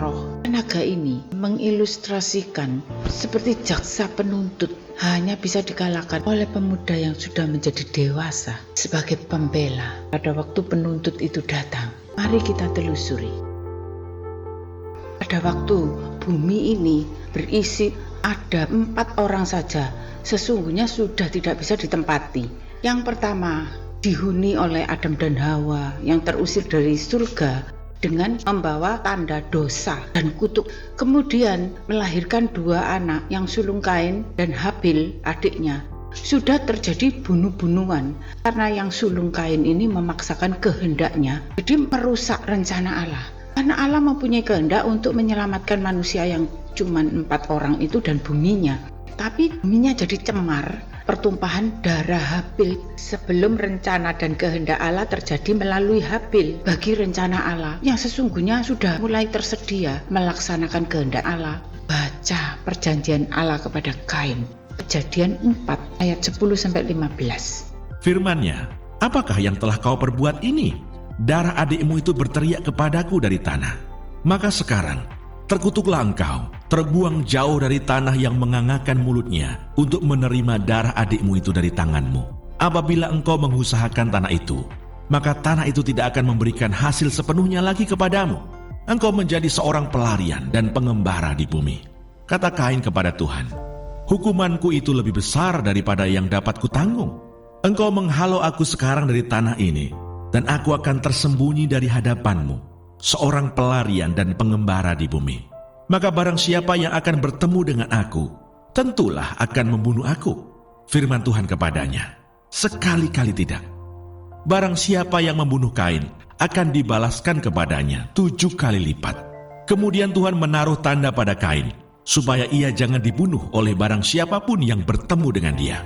roh. Tenaga ini mengilustrasikan seperti jaksa penuntut hanya bisa dikalahkan oleh pemuda yang sudah menjadi dewasa sebagai pembela pada waktu penuntut itu datang. Mari kita telusuri. Pada waktu bumi ini berisi ada 4 orang saja, sesungguhnya sudah tidak bisa ditempati. Yang pertama, dihuni oleh Adam dan Hawa yang terusir dari surga dengan membawa tanda dosa dan kutuk. Kemudian melahirkan 2 anak yang sulung Kain dan Habil adiknya. Sudah terjadi bunuh-bunuhan karena yang sulung Kain ini memaksakan kehendaknya, jadi merusak rencana Allah. Karena Allah mempunyai kehendak untuk menyelamatkan manusia yang cuma 4 orang itu dan buminya. Tapi buminya jadi cemar, pertumpahan darah Habil sebelum rencana dan kehendak Allah terjadi melalui Habil bagi rencana Allah yang sesungguhnya sudah mulai tersedia melaksanakan kehendak Allah. Baca perjanjian Allah kepada Kain, Kejadian 4 ayat 10-15. Firman-Nya, apakah yang telah kau perbuat ini? Darah adikmu itu berteriak kepadaku dari tanah. Maka sekarang terkutuklah engkau, terbuang jauh dari tanah yang mengangakkan mulutnya untuk menerima darah adikmu itu dari tanganmu. Apabila engkau mengusahakan tanah itu, maka tanah itu tidak akan memberikan hasil sepenuhnya lagi kepadamu. Engkau menjadi seorang pelarian dan pengembara di bumi. Kata Kain kepada Tuhan, hukumanku itu lebih besar daripada yang dapat kutanggung. Engkau menghalau aku sekarang dari tanah ini, dan aku akan tersembunyi dari hadapanmu, seorang pelarian dan pengembara di bumi. Maka barang siapa yang akan bertemu dengan aku, tentulah akan membunuh aku. Firman Tuhan kepadanya, sekali-kali tidak. Barang siapa yang membunuh Kain, akan dibalaskan kepadanya 7 kali lipat. Kemudian Tuhan menaruh tanda pada Kain, supaya ia jangan dibunuh oleh barang siapapun yang bertemu dengan dia.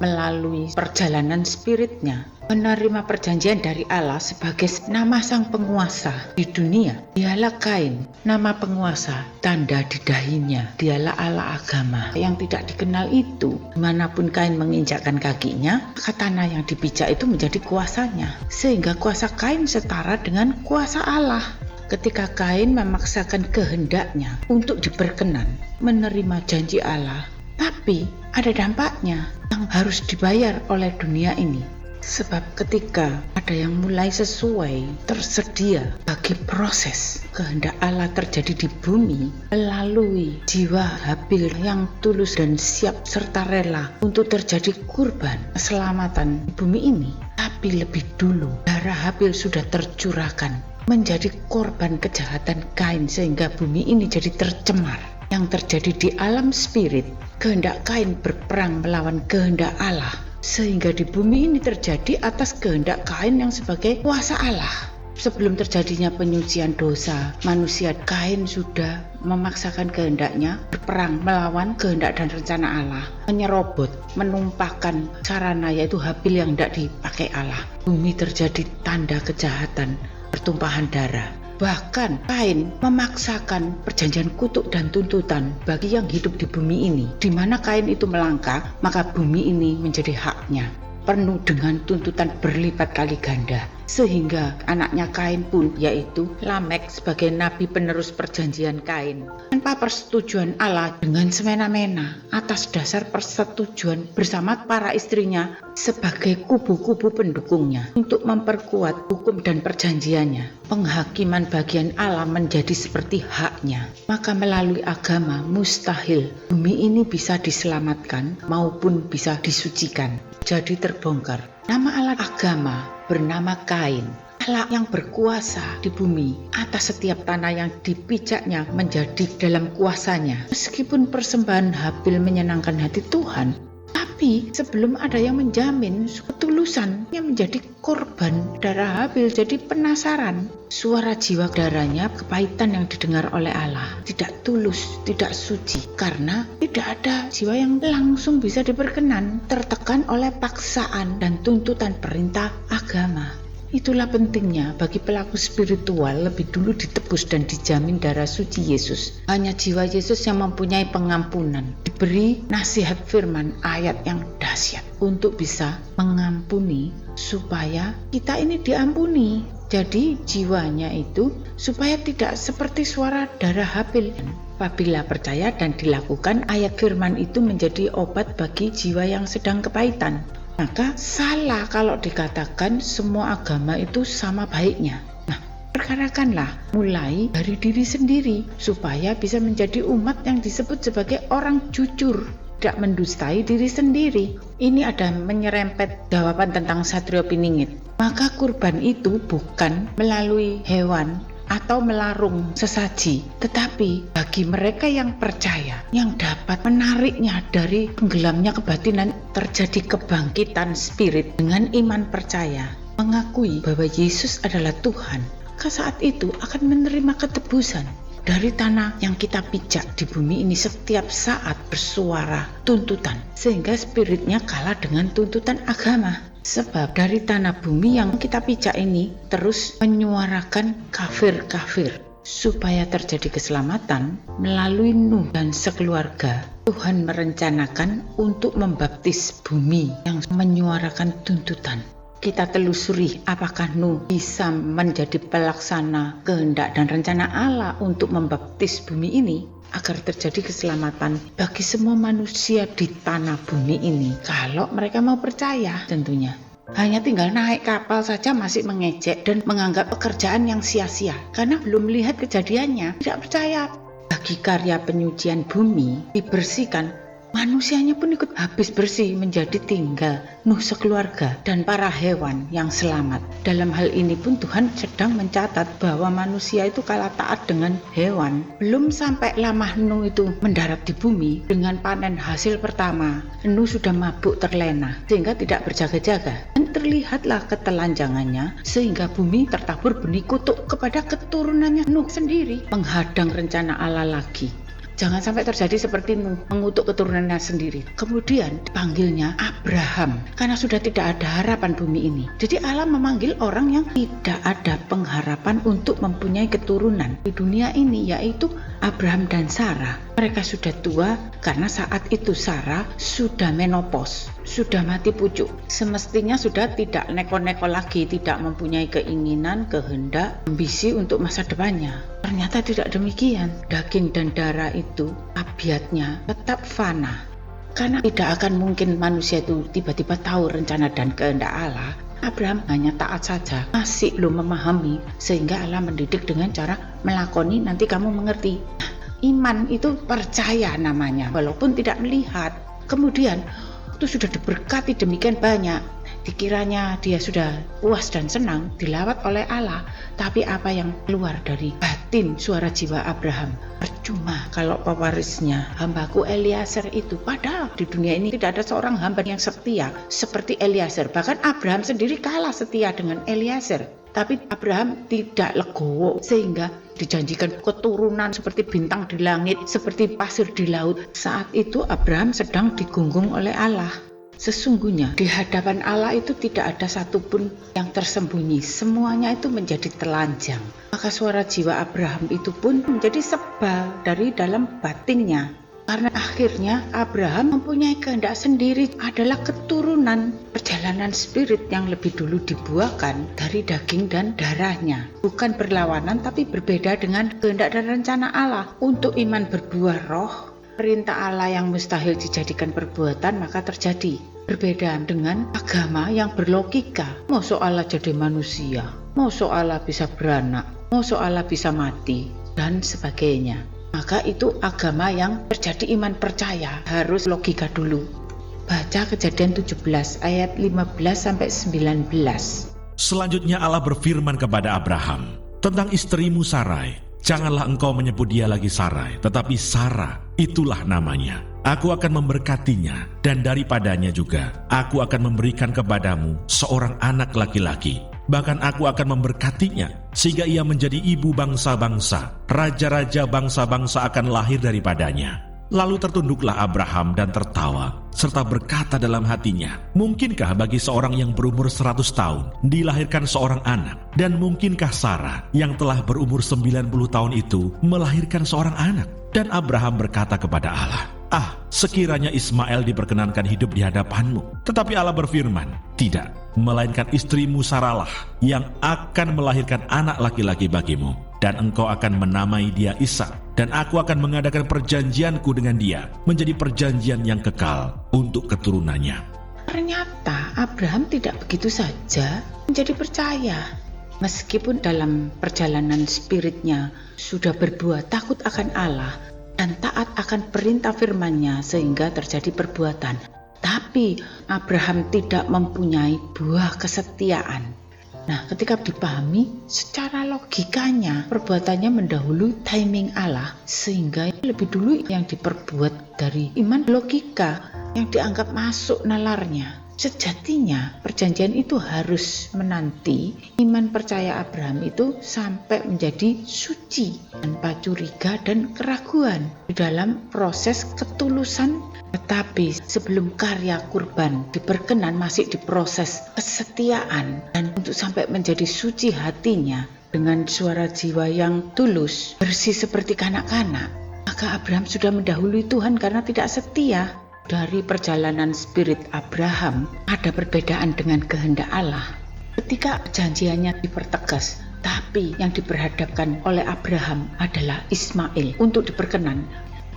Melalui perjalanan spiritnya, menerima perjanjian dari Allah sebagai nama sang penguasa di dunia. Dialah Kain, nama penguasa, tanda di dahinya. Dialah Allah agama yang tidak dikenal itu. Dimanapun Kain menginjakkan kakinya, maka tanah yang dipijak itu menjadi kuasanya. Sehingga kuasa Kain setara dengan kuasa Allah. Ketika Kain memaksakan kehendaknya untuk diperkenan menerima janji Allah, tapi ada dampaknya yang harus dibayar oleh dunia ini. Sebab ketika ada yang mulai sesuai, tersedia bagi proses kehendak Allah terjadi di bumi melalui jiwa Habil yang tulus dan siap serta rela untuk terjadi kurban keselamatan di bumi ini. Tapi lebih dulu darah Habil sudah tercurahkan menjadi korban kejahatan Kain sehingga bumi ini jadi tercemar. Yang terjadi di alam spirit, kehendak Kain berperang melawan kehendak Allah, sehingga di bumi ini terjadi atas kehendak Kain yang sebagai kuasa Allah. Sebelum terjadinya penyucian dosa manusia, Kain sudah memaksakan kehendaknya berperang melawan kehendak dan rencana Allah, menyerobot, menumpahkan sarana yaitu Habil yang tidak dipakai Allah. Bumi terjadi tanda kejahatan, pertumpahan darah. Bahkan Kain memaksakan perjanjian kutuk dan tuntutan bagi yang hidup di bumi ini. Di mana Kain itu melangkah, maka bumi ini menjadi haknya, penuh dengan tuntutan berlipat kali ganda. Sehingga anaknya Kain pun, yaitu Lamek sebagai nabi penerus perjanjian Kain, tanpa persetujuan Allah dengan semena-mena atas dasar persetujuan bersama para istrinya sebagai kubu-kubu pendukungnya untuk memperkuat hukum dan perjanjiannya. Penghakiman bagian Allah menjadi seperti haknya. Maka melalui agama mustahil bumi ini bisa diselamatkan maupun bisa disucikan. Jadi terbongkar. Nama Allah agama bernama Kain. Allah yang berkuasa di bumi atas setiap tanah yang dipijaknya menjadi dalam kuasanya. Meskipun persembahan Habil menyenangkan hati Tuhan, tapi sebelum ada yang menjamin ketulusan yang menjadi korban darah Habil, jadi penasaran. Suara jiwa darahnya, kepahitan yang didengar oleh Allah, tidak tulus, tidak suci, karena tidak ada jiwa yang langsung bisa diperkenan, tertekan oleh paksaan dan tuntutan perintah agama. Itulah pentingnya bagi pelaku spiritual lebih dulu ditebus dan dijamin darah suci Yesus. Hanya jiwa Yesus yang mempunyai pengampunan, diberi nasihat firman ayat yang dahsyat untuk bisa mengampuni supaya kita ini diampuni. Jadi jiwanya itu supaya tidak seperti suara darah Habil. Apabila percaya dan dilakukan, ayat firman itu menjadi obat bagi jiwa yang sedang kepahitan. Maka salah kalau dikatakan semua agama itu sama baiknya. Nah, perkarakanlah mulai dari diri sendiri supaya bisa menjadi umat yang disebut sebagai orang jujur, tidak mendustai diri sendiri. Ini ada menyerempet jawaban tentang Satrio Piningit. Maka kurban itu bukan melalui hewan atau melarung sesaji, tetapi bagi mereka yang percaya, yang dapat menariknya dari tenggelamnya kebatinan, terjadi kebangkitan spirit dengan iman percaya, mengakui bahwa Yesus adalah Tuhan. Maka saat itu akan menerima ketebusan dari tanah yang kita pijak di bumi ini. Setiap saat bersuara tuntutan, sehingga spiritnya kalah dengan tuntutan agama. Sebab dari tanah bumi yang kita pijak ini terus menyuarakan kafir-kafir. Supaya terjadi keselamatan melalui Nuh dan sekeluarga, Tuhan merencanakan untuk membaptis bumi yang menyuarakan tuntutan. Kita telusuri apakah Nuh bisa menjadi pelaksana kehendak dan rencana Allah untuk membaptis bumi ini agar terjadi keselamatan bagi semua manusia di tanah bumi ini. Kalau mereka mau percaya tentunya. Hanya tinggal naik kapal saja masih mengejek dan menganggap pekerjaan yang sia-sia karena belum melihat kejadiannya, tidak percaya. Bagi karya penyucian bumi dibersihkan, manusianya pun ikut habis bersih menjadi tinggal Nuh sekeluarga dan para hewan yang selamat. Dalam hal ini pun Tuhan sedang mencatat bahwa manusia itu kalah taat dengan hewan. Belum sampai lama Nuh itu mendarat di bumi, dengan panen hasil pertama Nuh sudah mabuk terlena sehingga tidak berjaga-jaga. Dan terlihatlah ketelanjangannya sehingga bumi tertabur benih kutuk kepada keturunannya Nuh sendiri, menghadang rencana Allah lagi. Jangan sampai terjadi seperti Nuh, mengutuk keturunannya sendiri. Kemudian dipanggilnya Abraham karena sudah tidak ada harapan bumi ini. Jadi Allah memanggil orang yang tidak ada pengharapan untuk mempunyai keturunan di dunia ini, yaitu Abraham dan Sarah. Mereka sudah tua karena saat itu Sarah sudah menopause, sudah mati pucuk. Semestinya sudah tidak neko-neko lagi, tidak mempunyai keinginan, kehendak, ambisi untuk masa depannya. Ternyata tidak demikian. Daging dan darah itu tabiatnya tetap fana. Karena tidak akan mungkin manusia itu tiba-tiba tahu rencana dan kehendak Allah. Abraham hanya taat saja, masih belum memahami, sehingga Allah mendidik dengan cara melakoni, nanti kamu mengerti. Iman itu percaya namanya, walaupun tidak melihat. Kemudian itu sudah diberkati demikian banyak, dikiranya dia sudah puas dan senang dilawat oleh Allah. Tapi apa yang keluar dari batin suara jiwa Abraham? Percuma kalau pewarisnya hambaku Eliezer itu. Padahal di dunia ini tidak ada seorang hamba yang setia seperti Eliezer. Bahkan Abraham sendiri kalah setia dengan Eliezer. Tapi Abraham tidak legowo sehingga dijanjikan keturunan seperti bintang di langit, seperti pasir di laut. Saat itu Abraham sedang digunggung oleh Allah. Sesungguhnya di hadapan Allah itu tidak ada satupun yang tersembunyi, semuanya itu menjadi telanjang. Maka suara jiwa Abraham itu pun menjadi sebal dari dalam batinnya. Karena akhirnya Abraham mempunyai kehendak sendiri, adalah keturunan perjalanan spirit yang lebih dulu dibuahkan dari daging dan darahnya. Bukan berlawanan tapi berbeda dengan kehendak dan rencana Allah. Untuk iman berbuah roh, perintah Allah yang mustahil dijadikan perbuatan maka terjadi. Berbeda dengan agama yang berlogika. Mosok Allah jadi manusia, mosok Allah bisa beranak, mosok Allah bisa mati, dan sebagainya. Maka itu agama yang terjadi iman percaya, harus logika dulu. Baca Kejadian 17 ayat 15-19. Selanjutnya Allah berfirman kepada Abraham tentang istrimu Sarai. Janganlah engkau menyebut dia lagi Sarai, tetapi Sarah, itulah namanya. Aku akan memberkatinya, dan daripadanya juga aku akan memberikan kepadamu seorang anak laki-laki. Bahkan aku akan memberkatinya, sehingga ia menjadi ibu bangsa-bangsa. Raja-raja bangsa-bangsa akan lahir daripadanya. Lalu tertunduklah Abraham dan tertawa, serta berkata dalam hatinya, mungkinkah bagi seorang yang berumur 100 tahun dilahirkan seorang anak? Dan mungkinkah Sarah yang telah berumur 90 tahun itu melahirkan seorang anak? Dan Abraham berkata kepada Allah, Sekiranya Ismail diperkenankan hidup di hadapanmu. Tetapi Allah berfirman, tidak, melainkan istrimu Saralah yang akan melahirkan anak laki-laki bagimu, dan engkau akan menamai dia Ishak, dan aku akan mengadakan perjanjianku dengan dia, menjadi perjanjian yang kekal untuk keturunannya. Ternyata Abraham tidak begitu saja menjadi percaya. Meskipun dalam perjalanan spiritnya sudah berbuat takut akan Allah dan taat akan perintah firman-Nya sehingga terjadi perbuatan, tapi Abraham tidak mempunyai buah kesetiaan. Nah, ketika dipahami secara logikanya, perbuatannya mendahului timing Allah, sehingga lebih dulu yang diperbuat dari iman logika yang dianggap masuk nalarnya. Sejatinya perjanjian itu harus menanti iman percaya Abraham itu sampai menjadi suci tanpa curiga dan keraguan di dalam proses ketulusan. Tetapi sebelum karya kurban diperkenan masih diproses kesetiaan, dan untuk sampai menjadi suci hatinya dengan suara jiwa yang tulus, bersih seperti kanak-kanak, maka Abraham sudah mendahului Tuhan karena tidak setia. Dari perjalanan spirit Abraham ada perbedaan dengan kehendak Allah. Ketika perjanjiannya dipertegas, tapi yang diperhadapkan oleh Abraham adalah Ismail untuk diperkenan.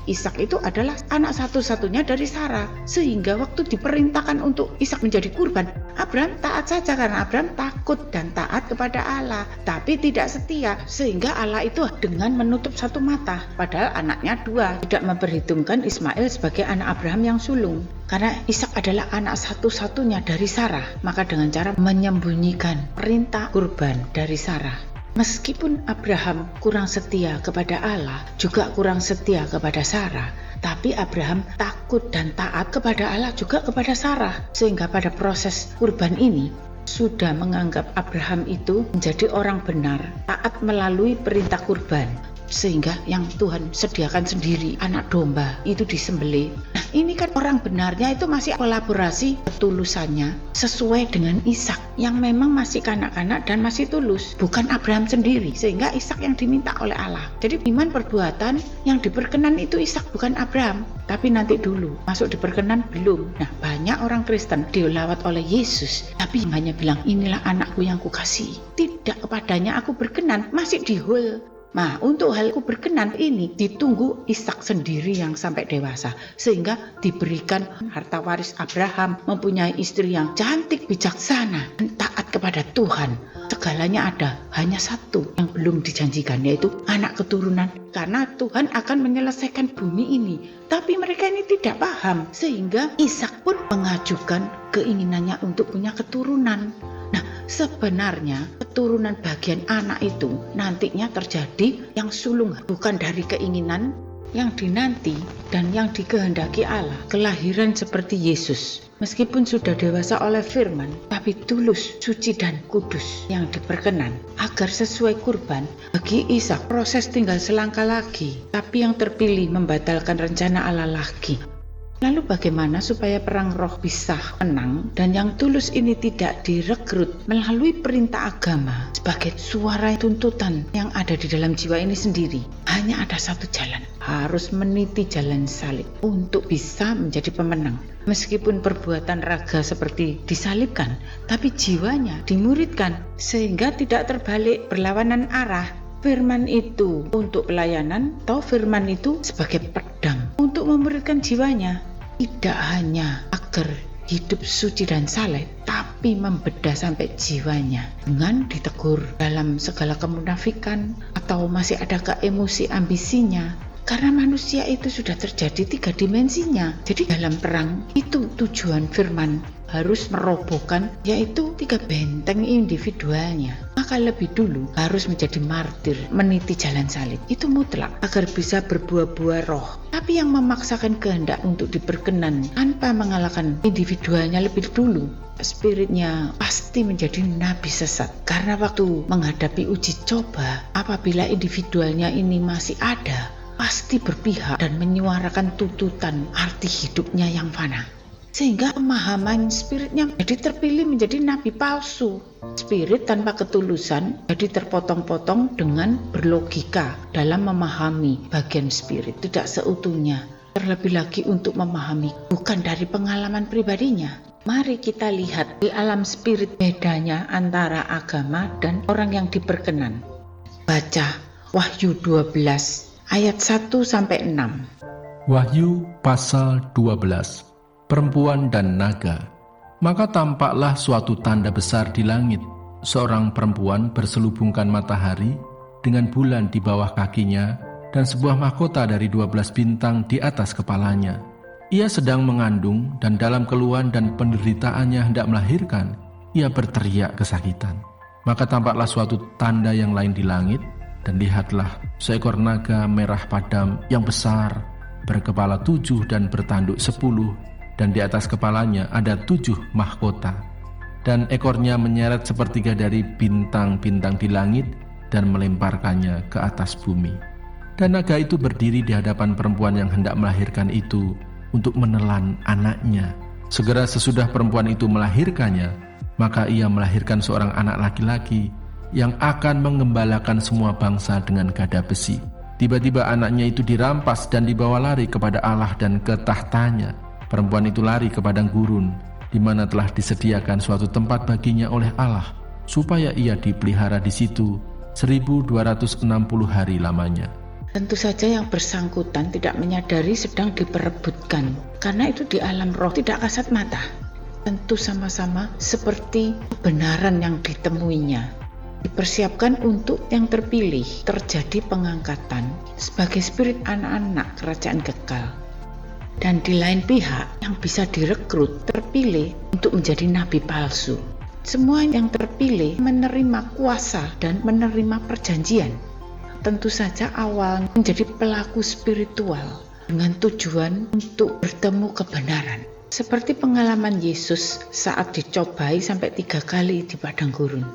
Ishak itu adalah anak satu-satunya dari Sarah, sehingga waktu diperintahkan untuk Ishak menjadi kurban, Abraham taat saja karena Abraham takut dan taat kepada Allah, tapi tidak setia, sehingga Allah itu dengan menutup satu mata, padahal anaknya dua, tidak memperhitungkan Ismail sebagai anak Abraham yang sulung. Karena Ishak adalah anak satu-satunya dari Sarah, maka dengan cara menyembunyikan perintah kurban dari Sarah. Meskipun Abraham kurang setia kepada Allah, juga kurang setia kepada Sarah, tapi Abraham takut dan taat kepada Allah juga kepada Sarah, sehingga pada proses kurban ini sudah menganggap Abraham itu menjadi orang benar, taat melalui perintah kurban, sehingga yang Tuhan sediakan sendiri, anak domba itu disembelih. Nah, ini kan orang benarnya itu masih kolaborasi ketulusannya sesuai dengan Ishak yang memang masih kanak-kanak dan masih tulus, bukan Abraham sendiri, sehingga Ishak yang diminta oleh Allah. Jadi iman perbuatan yang diperkenan itu Ishak, bukan Abraham. Tapi nanti dulu masuk diperkenan belum. Nah, banyak orang Kristen dilawat oleh Yesus, tapi hanya bilang inilah anakku yang kukasihi, tidak kepadanya aku berkenan, masih dihul. Nah, untuk hal ku berkenan ini ditunggu Ishak sendiri yang sampai dewasa, sehingga diberikan harta waris Abraham, mempunyai istri yang cantik, bijaksana, dan taat kepada Tuhan. Segalanya ada, hanya satu yang belum dijanjikan, yaitu anak keturunan, karena Tuhan akan menyelesaikan bumi ini. Tapi mereka ini tidak paham, sehingga Ishak pun mengajukan keinginannya untuk punya keturunan. Nah, sebenarnya keturunan bagian anak itu nantinya terjadi yang sulung, bukan dari keinginan yang dinanti dan yang dikehendaki Allah, kelahiran seperti Yesus. Meskipun sudah dewasa oleh firman, tapi tulus, suci dan kudus yang diperkenan agar sesuai kurban. Bagi Ishak proses tinggal selangkah lagi, tapi yang terpilih membatalkan rencana Allah lagi. Lalu bagaimana supaya perang roh bisa menang dan yang tulus ini tidak direkrut melalui perintah agama sebagai suara tuntutan yang ada di dalam jiwa ini sendiri? Hanya ada satu jalan, harus meniti jalan salib untuk bisa menjadi pemenang. Meskipun perbuatan raga seperti disalibkan, tapi jiwanya dimuridkan sehingga tidak terbalik berlawanan arah. Firman itu untuk pelayanan atau firman itu sebagai pedang untuk memuridkan jiwanya, tidak hanya agar hidup suci dan saleh, tapi membedah sampai jiwanya dengan ditegur dalam segala kemunafikan atau masih ada keemosi ambisinya. Karena manusia itu sudah terjadi 3 dimensinya. Jadi dalam perang itu tujuan firman harus merobohkan yaitu 3 benteng individualnya. Maka lebih dulu harus menjadi martir, meniti jalan salib. Itu mutlak agar bisa berbuah-buah roh. Tapi yang memaksakan kehendak untuk diperkenan tanpa mengalahkan individualnya lebih dulu, spiritnya pasti menjadi nabi sesat. Karena waktu menghadapi uji coba, apabila individualnya ini masih ada, pasti berpihak dan menyuarakan tuntutan arti hidupnya yang fana. Sehingga pemahaman spiritnya jadi terpilih menjadi nabi palsu. Spirit tanpa ketulusan jadi terpotong-potong dengan berlogika dalam memahami bagian spirit, tidak seutuhnya. terlebih lagi untuk memahami bukan dari pengalaman pribadinya. Mari kita lihat di alam spirit bedanya antara agama dan orang yang diperkenan. Baca Wahyu 12 ayat 1-6. Wahyu pasal 12. Perempuan dan naga. Maka tampaklah suatu tanda besar di langit, seorang perempuan berselubungkan matahari dengan bulan di bawah kakinya dan sebuah mahkota dari 12 bintang di atas kepalanya. Ia sedang mengandung dan dalam keluhan dan penderitaannya hendak melahirkan, ia berteriak kesakitan. Maka tampaklah suatu tanda yang lain di langit, dan lihatlah seekor naga merah padam yang besar, berkepala 7 dan bertanduk 10, dan di atas kepalanya ada 7 mahkota. Dan ekornya menyeret sepertiga dari bintang-bintang di langit dan melemparkannya ke atas bumi. Dan naga itu berdiri di hadapan perempuan yang hendak melahirkan itu untuk menelan anaknya. Segera sesudah perempuan itu melahirkannya, maka ia melahirkan seorang anak laki-laki yang akan mengembalakan semua bangsa dengan gada besi. Tiba-tiba anaknya itu dirampas dan dibawa lari kepada Allah dan ke tahtanya. Perempuan itu lari ke padang gurun, di mana telah disediakan suatu tempat baginya oleh Allah, supaya ia dipelihara di situ 1260 hari lamanya. Tentu saja yang bersangkutan tidak menyadari sedang diperebutkan, karena itu di alam roh tidak kasat mata. Tentu sama-sama seperti kebenaran yang ditemuinya. Dipersiapkan untuk yang terpilih, terjadi pengangkatan sebagai spirit anak-anak kerajaan kekal. Dan di lain pihak yang bisa direkrut, terpilih untuk menjadi nabi palsu. Semua yang terpilih menerima kuasa dan menerima perjanjian. Tentu saja awal menjadi pelaku spiritual dengan tujuan untuk bertemu kebenaran. Seperti pengalaman Yesus saat dicobai sampai 3 kali di padang gurun.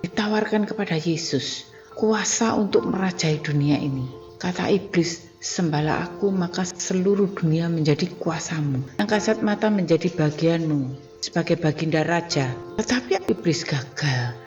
Ditawarkan kepada Yesus kuasa untuk merajai dunia ini. Kata iblis, sembahlah aku maka seluruh dunia menjadi kuasamu. Yang kasat mata menjadi bagianmu sebagai baginda raja. Tetapi iblis gagal.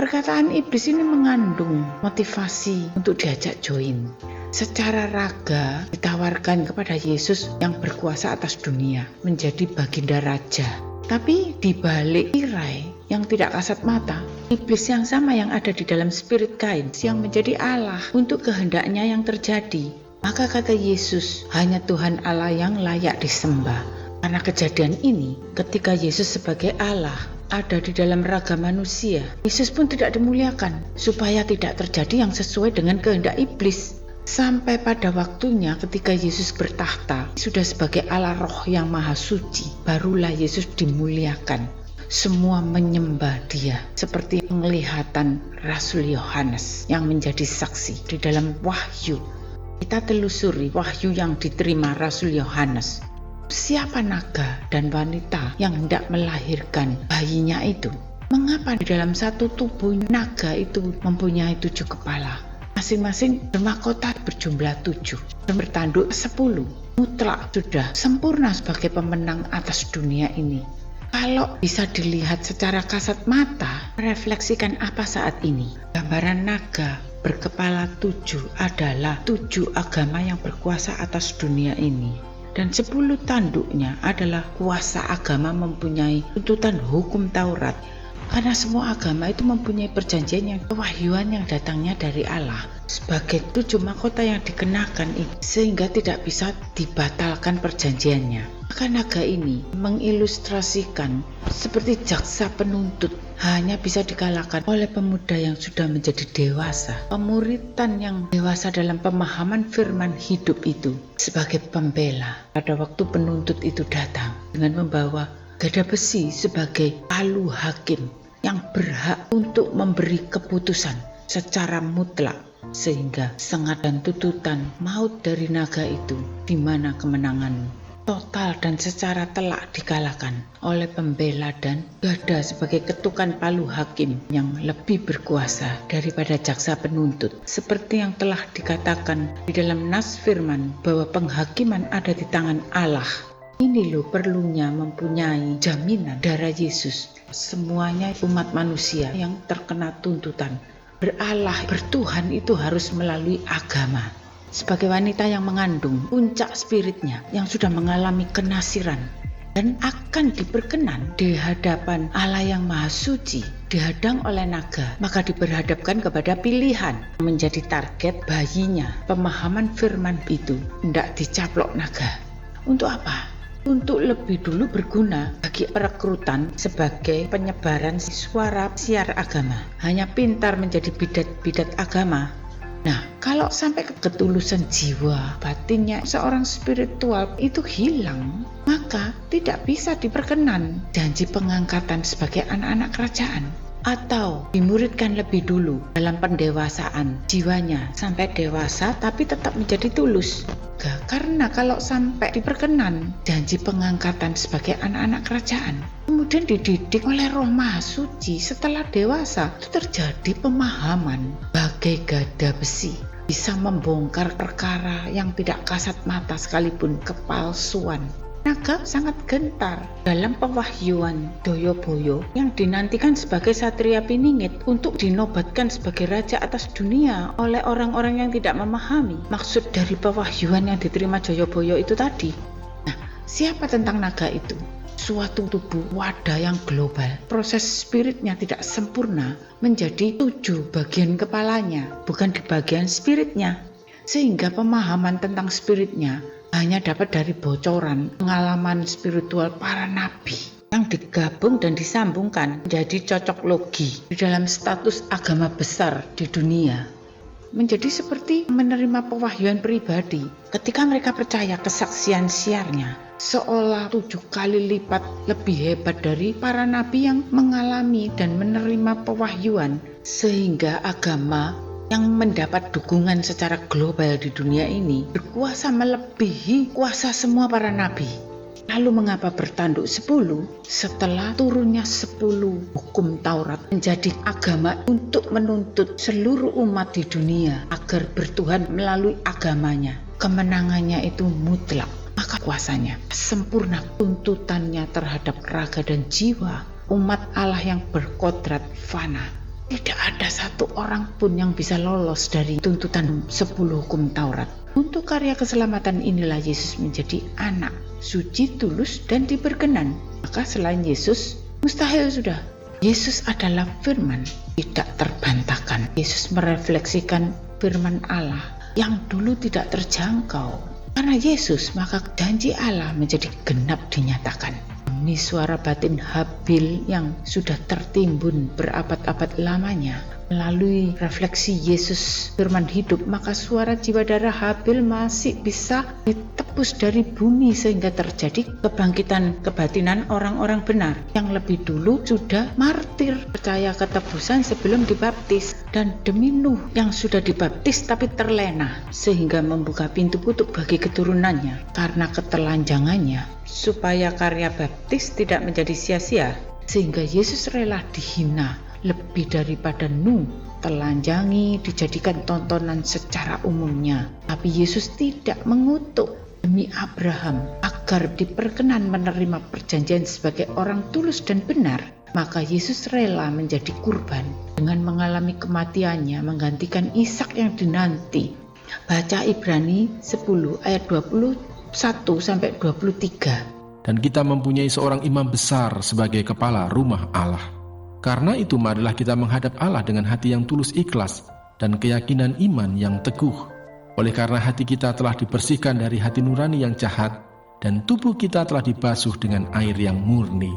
Perkataan iblis ini mengandung motivasi untuk diajak join. Secara raga ditawarkan kepada Yesus yang berkuasa atas dunia menjadi baginda raja. Tapi di balik tirai yang tidak kasat mata, iblis yang sama yang ada di dalam spirit Kain yang menjadi Allah untuk kehendaknya yang terjadi. Maka kata Yesus, hanya Tuhan Allah yang layak disembah. Karena kejadian ini, ketika Yesus sebagai Allah ada di dalam raga manusia, Yesus pun tidak dimuliakan supaya tidak terjadi yang sesuai dengan kehendak iblis. Sampai pada waktunya ketika Yesus bertahta sudah sebagai Allah Roh yang Maha Suci, barulah Yesus dimuliakan. Semua menyembah Dia, seperti penglihatan Rasul Yohanes yang menjadi saksi di dalam Wahyu. Kita telusuri Wahyu yang diterima Rasul Yohanes. Siapa naga dan wanita yang hendak melahirkan bayinya itu? Mengapa di dalam satu tubuh naga itu mempunyai 7 kepala? Masing-masing bermahkota berjumlah 7 dan bertanduk 10. Mutlak sudah sempurna sebagai pemenang atas dunia ini. Kalau bisa dilihat secara kasat mata, merefleksikan apa saat ini? Gambaran naga berkepala 7 adalah 7 agama yang berkuasa atas dunia ini. Dan 10 tanduknya adalah kuasa agama mempunyai tuntutan hukum Taurat. Karena semua agama itu mempunyai perjanjian yang kewahyuan yang datangnya dari Allah. Sebagai 7 mahkota yang dikenakan itu, sehingga tidak bisa dibatalkan perjanjiannya. Maka naga ini mengilustrasikan seperti jaksa penuntut hanya bisa dikalahkan oleh pemuda yang sudah menjadi dewasa. Pemuritan yang dewasa dalam pemahaman firman hidup itu sebagai pembela. Pada waktu penuntut itu datang dengan membawa gada besi sebagai palu hakim yang berhak untuk memberi keputusan secara mutlak, sehingga sengat dan tuntutan maut dari naga itu di mana kemenangan total dan secara telak dikalahkan oleh pembela dan gada sebagai ketukan palu hakim yang lebih berkuasa daripada jaksa penuntut. Seperti yang telah dikatakan di dalam nas firman bahwa penghakiman ada di tangan Allah. Ini loh perlunya mempunyai jaminan darah Yesus. Semuanya umat manusia yang terkena tuntutan. Berallah, bertuhan itu harus melalui agama. sebagai wanita yang mengandung puncak spiritnya yang sudah mengalami kenasiran dan akan diperkenan di hadapan Allah yang Maha Suci, dihadang oleh naga, maka diperhadapkan kepada pilihan menjadi target bayinya. Pemahaman firman itu tidak dicaplok naga. Untuk apa? Untuk lebih dulu berguna bagi perekrutan sebagai penyebaran suara siar agama. Hanya pintar menjadi bidat-bidat agama. Nah, kalau sampai ketulusan jiwa batinnya seorang spiritual itu hilang, maka tidak bisa diperkenan janji pengangkatan sebagai anak-anak kerajaan. Atau dimuridkan lebih dulu dalam pendewasaan jiwanya sampai dewasa tapi tetap menjadi tulus. Karena kalau sampai diperkenan janji pengangkatan sebagai anak-anak kerajaan, kemudian dididik oleh Roh Maha Suci setelah dewasa, itu terjadi pemahaman bagai gada besi, bisa membongkar perkara yang tidak kasat mata sekalipun kepalsuan. Naga sangat gentar dalam pewahyuan Doyoboyo yang dinantikan sebagai satria piningit untuk dinobatkan sebagai raja atas dunia oleh orang-orang yang tidak memahami maksud dari pewahyuan yang diterima Joyoboyo itu tadi. Nah, siapa tentang naga itu? Suatu tubuh wadah yang global, proses spiritnya tidak sempurna menjadi 7 bagian kepalanya, bukan di bagian spiritnya, sehingga pemahaman tentang spiritnya hanya dapat dari bocoran pengalaman spiritual para nabi yang digabung dan disambungkan menjadi cocok logi di dalam status agama besar di dunia. Menjadi seperti menerima pewahyuan pribadi ketika mereka percaya kesaksian siarnya seolah 7 kali lipat lebih hebat dari para nabi yang mengalami dan menerima pewahyuan, sehingga agama yang mendapat dukungan secara global di dunia ini berkuasa melebihi kuasa semua para nabi. Lalu mengapa bertanduk 10 setelah turunnya 10 hukum Taurat menjadi agama untuk menuntut seluruh umat di dunia agar bertuhan melalui agamanya? Kemenangannya itu mutlak, maka kuasanya sempurna, tuntutannya terhadap raga dan jiwa umat Allah yang berkodrat fana. Tidak ada satu orang pun yang bisa lolos dari tuntutan 10 hukum Taurat. Untuk karya keselamatan inilah Yesus menjadi anak, suci, tulus, dan diberkenan. Maka selain Yesus, mustahil sudah. Yesus adalah firman, tidak terbantahkan. Yesus merefleksikan firman Allah yang dulu tidak terjangkau. Karena Yesus, maka janji Allah menjadi genap dinyatakan. Demi suara batin Habil yang sudah tertimbun berabad-abad lamanya, melalui refleksi Yesus firman hidup, maka suara jiwa darah Habil masih bisa ditebus dari bumi sehingga terjadi kebangkitan kebatinan orang-orang benar yang lebih dulu sudah martir percaya ketebusan sebelum dibaptis, dan demi Nuh yang sudah dibaptis tapi terlena sehingga membuka pintu kutuk bagi keturunannya karena ketelanjangannya, supaya karya baptis tidak menjadi sia-sia, sehingga Yesus rela dihina lebih daripada Nuh, telanjangi, dijadikan tontonan secara umumnya. Tapi Yesus tidak mengutuk demi Abraham agar diperkenan menerima perjanjian sebagai orang tulus dan benar. Maka Yesus rela menjadi kurban dengan mengalami kematiannya menggantikan Ishak yang dinanti. Baca Ibrani 10 ayat 21-23. Dan kita mempunyai seorang imam besar sebagai kepala rumah Allah. Karena itu marilah kita menghadap Allah dengan hati yang tulus ikhlas dan keyakinan iman yang teguh. Oleh karena hati kita telah dibersihkan dari hati nurani yang jahat dan tubuh kita telah dibasuh dengan air yang murni.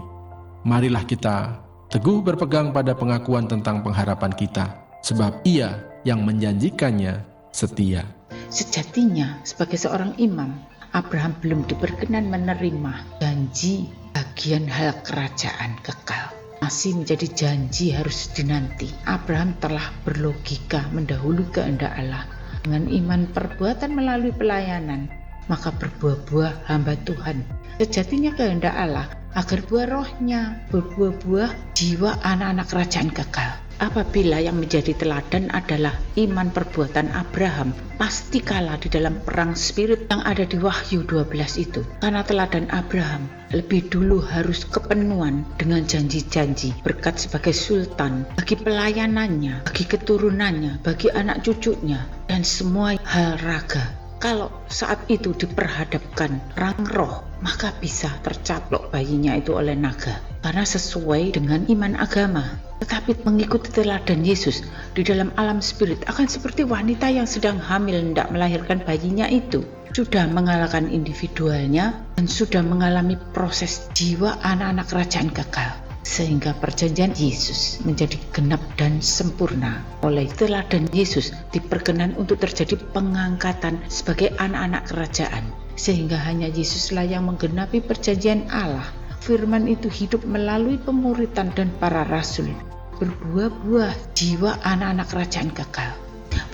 Marilah kita teguh berpegang pada pengakuan tentang pengharapan kita, sebab Ia yang menjanjikannya setia. Sejatinya sebagai seorang imam, Abraham belum diperkenan menerima janji bagian hal kerajaan kekal. Masih menjadi janji harus dinanti. Abraham telah berlogika mendahului kehendak Allah dengan iman perbuatan melalui pelayanan, maka berbuah-buah hamba Tuhan. Sejatinya kehendak Allah agar buah rohnya berbuah-buah jiwa anak-anak kerajaan kekal. Apabila yang menjadi teladan adalah iman perbuatan Abraham, pasti kalah di dalam perang spirit yang ada di Wahyu 12 itu. Karena teladan Abraham lebih dulu harus kepenuhan dengan janji-janji berkat sebagai sultan bagi pelayanannya, bagi keturunannya, bagi anak cucunya, dan semua hal raga. Kalau saat itu diperhadapkan perang roh, maka bisa tercaplok bayinya itu oleh naga. Karena sesuai dengan iman agama. Tetapi mengikuti teladan Yesus di dalam alam spirit akan seperti wanita yang sedang hamil hendak melahirkan bayinya itu. Sudah mengalahkan individualnya dan sudah mengalami proses jiwa anak-anak kerajaan kekal. Sehingga perjanjian Yesus menjadi genap dan sempurna. Oleh teladan Yesus diperkenan untuk terjadi pengangkatan sebagai anak-anak kerajaan. Sehingga hanya Yesuslah yang menggenapi perjanjian Allah. Firman itu hidup melalui pemuritan dan para rasul. Berbuah-buah jiwa anak-anak kerajaan kekal.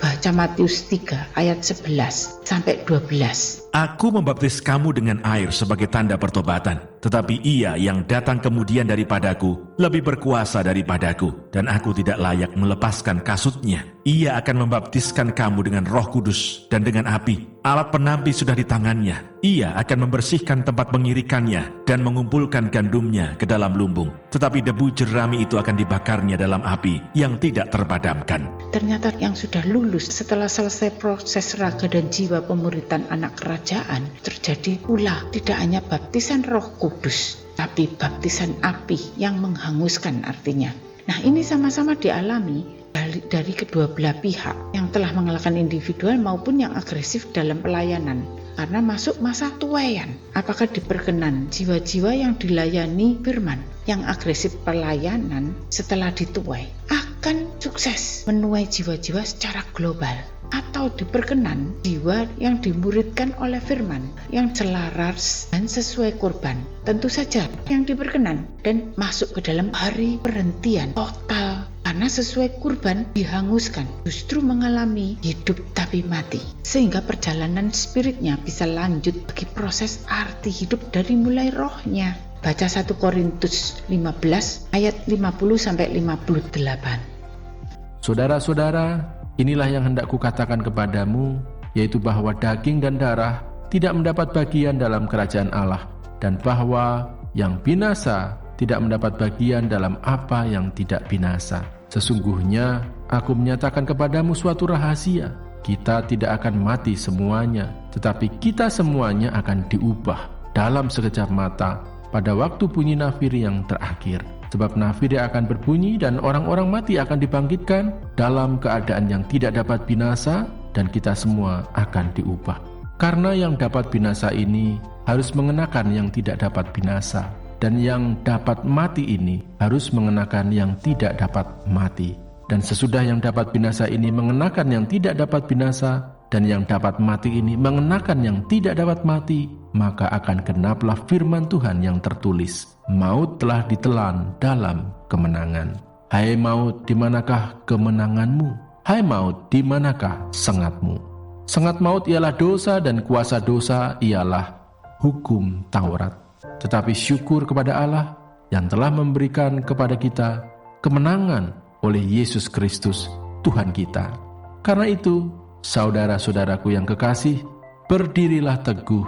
Baca Matius 3 ayat 11 sampai 12. Aku membaptis kamu dengan air sebagai tanda pertobatan, tetapi Ia yang datang kemudian daripadaku lebih berkuasa daripadaku, dan aku tidak layak melepaskan kasutnya. Ia akan membaptiskan kamu dengan Roh Kudus dan dengan api. Alat penampi sudah di tangannya. Ia akan membersihkan tempat pengirikannya dan mengumpulkan gandumnya ke dalam lumbung. Tetapi debu jerami itu akan dibakarnya dalam api yang tidak terpadamkan. Ternyata yang sudah lulus setelah selesai proses raga dan jiwa pemuritan anak kerajaan, terjadi pula tidak hanya baptisan Roh Kudus, tapi baptisan api yang menghanguskan artinya. Nah, ini sama-sama dialami dari kedua belah pihak yang telah mengalahkan individual maupun yang agresif dalam pelayanan. Karena masuk masa tuaian, apakah diperkenan jiwa-jiwa yang dilayani firman yang agresif pelayanan setelah dituai akan sukses menuai jiwa-jiwa secara global, atau diperkenan jiwa yang dimuridkan oleh firman yang selaras dan sesuai kurban? Tentu saja yang diperkenan dan masuk ke dalam hari perhentian total, karena sesuai kurban dihanguskan, justru mengalami hidup tapi mati, sehingga perjalanan spiritnya bisa lanjut bagi proses arti hidup dari mulai rohnya. Baca 1 Korintus 15 ayat 50-58. Saudara-saudara, inilah yang hendak kukatakan kepadamu, yaitu bahwa daging dan darah tidak mendapat bagian dalam kerajaan Allah, dan bahwa yang binasa tidak mendapat bagian dalam apa yang tidak binasa. Sesungguhnya aku menyatakan kepadamu suatu rahasia. Kita tidak akan mati semuanya, tetapi kita semuanya akan diubah dalam sekejap mata pada waktu bunyi nafiri yang terakhir. Sebab nafiri akan berbunyi dan orang-orang mati akan dibangkitkan dalam keadaan yang tidak dapat binasa, dan kita semua akan diubah. Karena yang dapat binasa ini harus mengenakan yang tidak dapat binasa, dan yang dapat mati ini harus mengenakan yang tidak dapat mati. Dan sesudah yang dapat binasa ini mengenakan yang tidak dapat binasa, dan yang dapat mati ini mengenakan yang tidak dapat mati, maka akan genaplah firman Tuhan yang tertulis, maut telah ditelan dalam kemenangan. Hai maut, di manakah kemenanganmu? Hai maut, di manakah sengatmu? Sengat maut ialah dosa, dan kuasa dosa ialah hukum Taurat. Tetapi syukur kepada Allah yang telah memberikan kepada kita kemenangan oleh Yesus Kristus Tuhan kita. Karena itu, saudara-saudaraku yang kekasih, berdirilah teguh,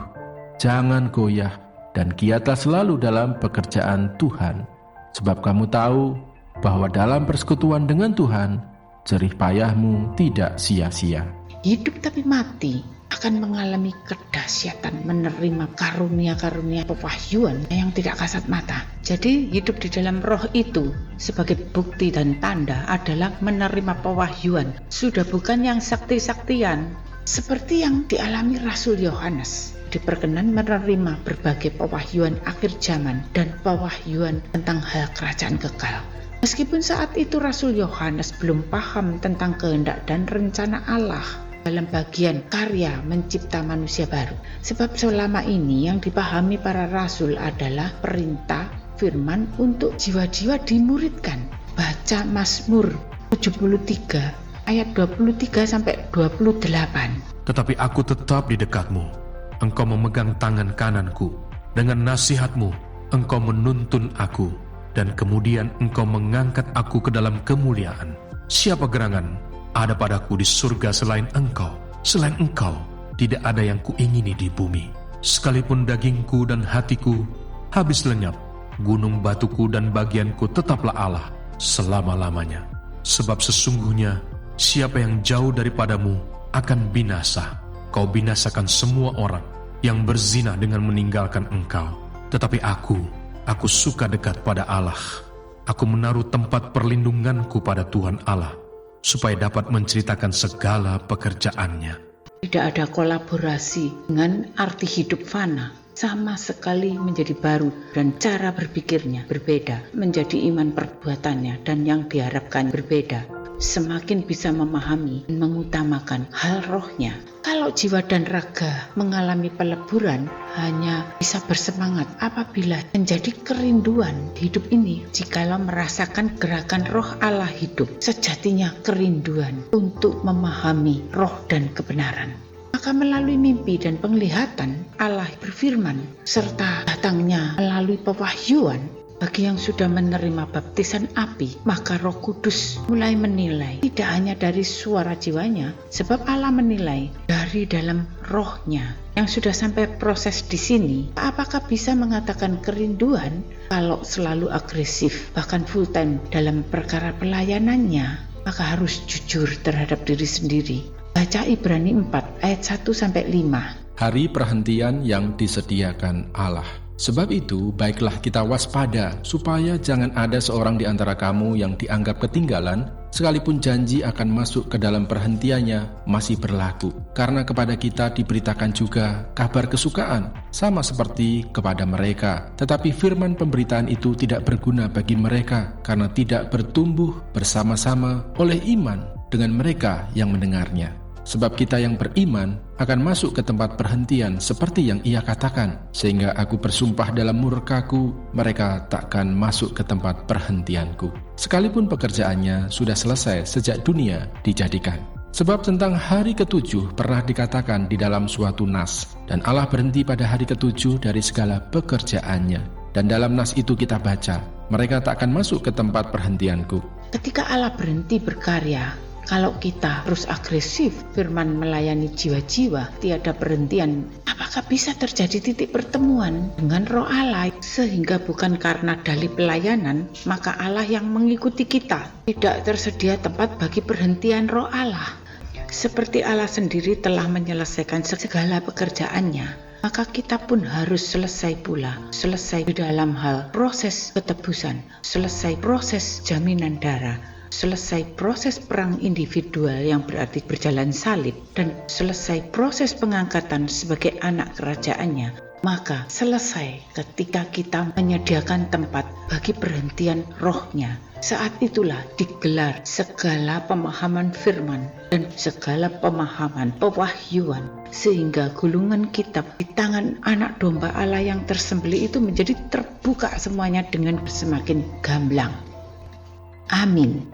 jangan goyah, dan giatlah selalu dalam pekerjaan Tuhan. Sebab kamu tahu bahwa dalam persekutuan dengan Tuhan, jerih payahmu tidak sia-sia. Hidup tapi mati akan mengalami kedahsyatan menerima karunia-karunia pewahyuan yang tidak kasat mata. Jadi hidup di dalam roh itu sebagai bukti dan tanda adalah menerima pewahyuan. Sudah bukan yang sakti-saktian seperti yang dialami Rasul Yohanes. Diperkenan menerima berbagai pewahyuan akhir zaman dan pewahyuan tentang hal kerajaan kekal. Meskipun saat itu Rasul Yohanes belum paham tentang kehendak dan rencana Allah dalam bagian karya mencipta manusia baru. Sebab selama ini yang dipahami para rasul adalah perintah firman untuk jiwa-jiwa dimuridkan. Baca Mazmur 73 ayat 23-28. Tetapi aku tetap di dekatmu. Engkau memegang tangan kananku. Dengan nasihatmu, engkau menuntun aku. dan kemudian Engkau mengangkat aku ke dalam kemuliaan. Siapa gerangan ada padaku di surga selain Engkau? Selain Engkau, tidak ada yang kuingini di bumi. Sekalipun dagingku dan hatiku habis lenyap, gunung batuku dan bagianku tetaplah Allah selama-lamanya. Sebab sesungguhnya siapa yang jauh daripadamu akan binasa. Kau binasakan semua orang yang berzina dengan meninggalkan Engkau. Tetapi aku suka dekat pada Allah. Aku menaruh tempat perlindunganku pada Tuhan Allah, supaya dapat menceritakan segala pekerjaannya. Tidak ada kolaborasi dengan arti hidup fana. Sama sekali menjadi baru dan cara berpikirnya berbeda. Menjadi iman perbuatannya dan yang diharapkan berbeda. Semakin bisa memahami dan mengutamakan hal rohnya. Kalau jiwa dan raga mengalami peleburan, hanya bisa bersemangat apabila menjadi kerinduan hidup ini. Jikalau merasakan gerakan roh Allah hidup, sejatinya kerinduan untuk memahami roh dan kebenaran. Maka melalui mimpi dan penglihatan Allah berfirman, serta datangnya melalui pewahyuan. Bagi yang sudah menerima baptisan api, maka Roh Kudus mulai menilai, tidak hanya dari suara jiwanya, sebab Allah menilai dari dalam rohnya. Yang sudah sampai proses di sini, apakah bisa mengatakan kerinduan kalau selalu agresif, bahkan full time dalam perkara pelayanannya? Maka harus jujur terhadap diri sendiri. Baca Ibrani 4 ayat 1-5. Hari perhentian yang disediakan Allah. Sebab itu, baiklah kita waspada, supaya jangan ada seorang di antara kamu yang dianggap ketinggalan, sekalipun janji akan masuk ke dalam perhentiannya masih berlaku. Karena kepada kita diberitakan juga kabar kesukaan, sama seperti kepada mereka. Tetapi firman pemberitaan itu tidak berguna bagi mereka, karena tidak bertumbuh bersama-sama oleh iman dengan mereka yang mendengarnya. Sebab kita yang beriman akan masuk ke tempat perhentian seperti yang ia katakan, sehingga aku bersumpah dalam murkaku, mereka takkan masuk ke tempat perhentianku. Sekalipun pekerjaannya sudah selesai sejak dunia dijadikan. Sebab tentang hari ketujuh pernah dikatakan di dalam suatu nas, dan Allah berhenti pada hari ketujuh dari segala pekerjaannya. Dan dalam nas itu kita baca, mereka takkan masuk ke tempat perhentianku. Ketika Allah berhenti berkarya, kalau kita terus agresif, firman melayani jiwa-jiwa, tiada berhentian, apakah bisa terjadi titik pertemuan dengan roh Allah? Sehingga bukan karena dalih pelayanan, maka Allah yang mengikuti kita. Tidak tersedia tempat bagi perhentian roh Allah. Seperti Allah sendiri telah menyelesaikan segala pekerjaannya, maka kita pun harus selesai pula. Selesai di dalam hal proses ketebusan, selesai proses jaminan darah, selesai proses perang individual yang berarti berjalan salib, dan selesai proses pengangkatan sebagai anak kerajaannya. Maka selesai ketika kita menyediakan tempat bagi perhentian rohnya. Saat itulah digelar segala pemahaman firman dan segala pemahaman pewahyuan, sehingga gulungan kitab di tangan anak domba Allah yang tersembelih itu menjadi terbuka semuanya dengan semakin gamblang. Amin.